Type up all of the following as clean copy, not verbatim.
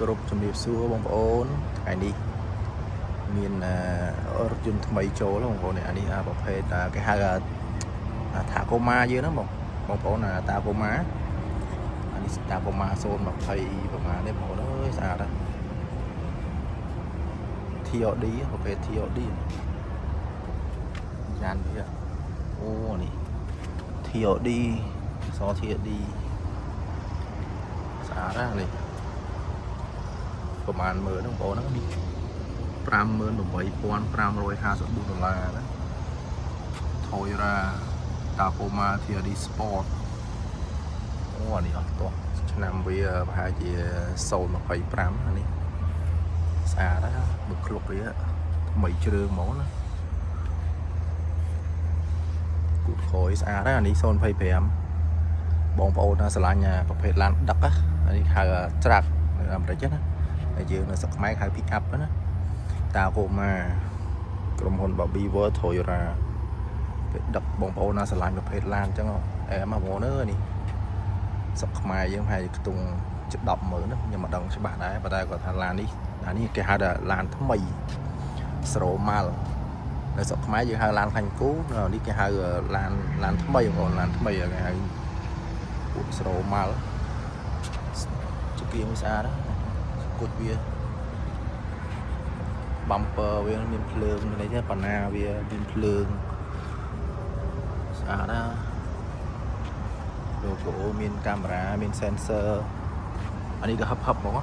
គ្រប់ជំរាបសួរបងប្អូនថ្ងៃនេះមានរថយន្តថ្មីចូលបងប្អូននេះអានេះប្រភេទគេហៅថាកូម៉ាយើងហ្នឹងបងប្អូនតាកូម៉ាអានេះតាកូម៉ា020ប្រហែលនេះបងប្អូនអើយស្អាតណាស់ TOD ប្រភេទ TOD យ៉ានវាអូនេះ TOD ស TOD ស្អាតណាស់នេះប្រហែលមើលហ្នឹងបងប្អូនហ្នឹងនេះ$58,554ណា Toyota Tacoma TRD Sport អូអានេះអត់ទាស់ឆ្នាំវាប្រហែលជា025អានេះស្អាតណាស់បើឃ្លុកវាថ្មីជ្រើងហ្មងណាគូតក្រោយស្អាតណាស់អានេះ025បងប្អូនស្រឡាញ់ប្រភេទឡានដឹកអានេះហៅច្រាក់នៅអាមេរិកណាហើយយើងនៅស្រុកខ្មែរហៅ pick up ណាតាកូម៉ាក្រុមហ៊ុន Babiver Toyota ពេលដឹកបងប្អូនស្រឡាញ់ប្រភេទឡានអញ្ចឹងអែមកបងប្អូនអើយនេះស្រុកខ្មែរយើងហើយខ្ទង់ជិត100000ណាខ្ញុំមិនដឹងច្បាស់ដែរប៉ុន្តែគាត់ថាឡាននេះអានេះគេហៅថាឡានថ្មីស្រោម៉ាល់នៅស្រុកខ្មែរយើងហៅឡានខាញ់គូនេះគេហៅឡានថ្មីបងប្អូនឡានថ្មីគេហៅពួកស្រោម៉ាល់ជាគៀងស្អាតណាគុជវាbumper វាមានភ្លើងនេះទេបណ្ណាវាមានភ្លើងស្អាតណាស់ logo មានកាមេរ៉ាមាន sensor អានេះក៏ហឹបហ្មង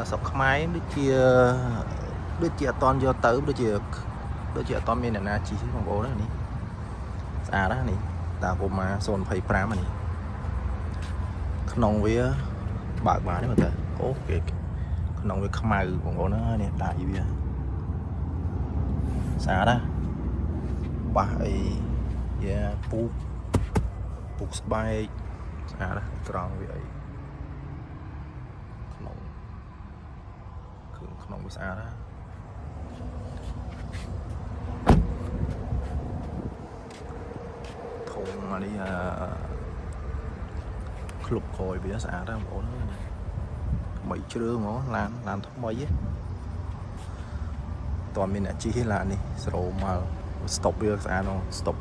ស្រុកខ្មែរដូចជាអត់តន់យកទៅដូចជាអត់តន់មានអ្នកណាជិះបងប្អូននេះស្អាតណាស់នេះតាកូម៉ា025នេះក្នុងវាបើកបានទេមើលតើអូគេក្នុងវាខ្មៅបងប្អូនណានេះដៃវាស្អាតណាបាសអីយ៉ាពុកស្បែកស្អាតណាត្រង់វាអីក្នុងវាស្អាតណាធំអានេះក្លុបក្រោយវាស្អាតណាបងប្អូនថ្មីជ្រើងហ្មងឡានថ្មីហ្នឹងតើមានអ្នកជិះឡាននេះស្រោមកស្តុបវាស្អាតហ្មងស្តុប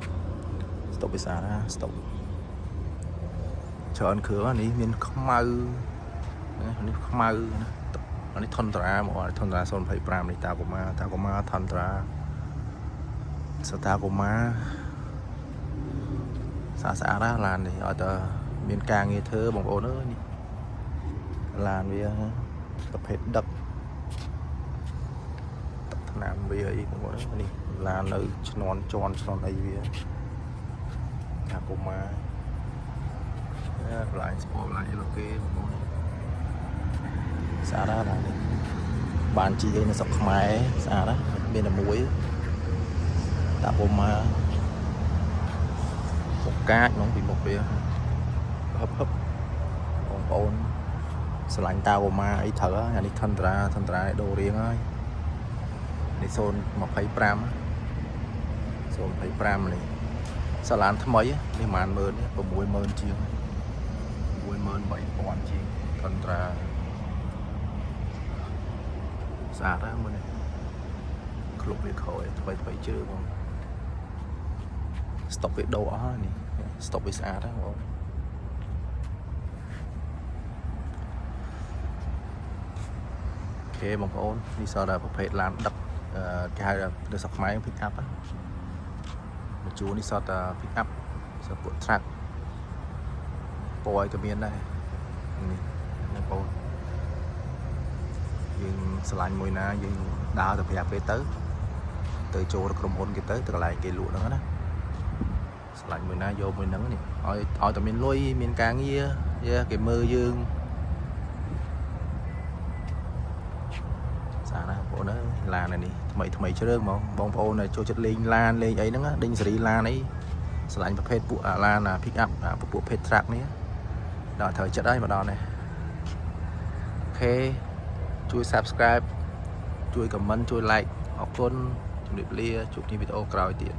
វាស្អាតណាស្តុបច្រើនគ្រឿងនេះមានខ្មៅនេះខ្មៅណាអានេះថុនត្រាហ្មងថុនត្រា025នេះតាកូម៉ាថុនត្រាសតាកូម៉ាស្អាតណាឡាននេះឲ្យតែមានការងារធ្វើបងប្អូនអើយនេះឡានវាប្រភេទដឹកថ្នាំវាអីបងប្អូននេះឡាននៅឈ្នន់អីវាតាកូម៉ាឡានស្ពតឡានអីលោកគេបងប្អូនស្អាតណាស់ឡាននេះបានជិះនៅស្រុកខ្មែរស្អាតណាស់មានតែមួយតាកូម៉ាមុខកាចហ្មងពីមុខវាហឹបបងប្អូនស្រឡាញ់តាកូម៉ាអីត្រូវអានេះថនត្រាដូររៀងហើយនេះ025នេះសាឡានថ្មីនេះប្រហែល10000នេះ60000ជាង68000ជាងថនត្រាស្អាតណាស់មើលនេះក្លុបវាក្រោយថ្មីជើងបងស្តុបវាដូរអស់ហើយនេះស្តុបវាស្អាតណាស់បងអូខេបងប្អូននេះសល់តែប្រភេទឡានដឹកគេហៅនៅស្រុកខ្មែរ pick up មកជួរនេះសល់តែ pick up សល់ពួក truck ពណ៌ក៏មានដែរនេះបងប្អូនយើងឆ្លាញ់មួយណាយើងដើរទៅប្រាប់គេទៅចូលក្រុមហ៊ុនគេទៅកន្លែងគេលក់ហ្នឹងណាឆ្លាញ់មួយណាយកមួយហ្នឹងនេះឲ្យតែមានលុយមានការងារគេមើលយើងស្អាតណាស់បងប្អូនអើយឡាននេះថ្មីជ្រើងហ្មងបងប្អូនចូលចិត្តលេងឡានលេងអីហ្នឹងដេញសេរីឡានអីឆ្លាញ់ប្រភេទពួកឡាន pick up ពួកភេទ truck នេះដល់ត្រូវចិត្តហើយមកដល់នេះអូខេជួយ subscribe ជួយ comment ជួយ like អរគុណជម្រាបលាជួបគ្នាវីដេអូក្រោយទៀត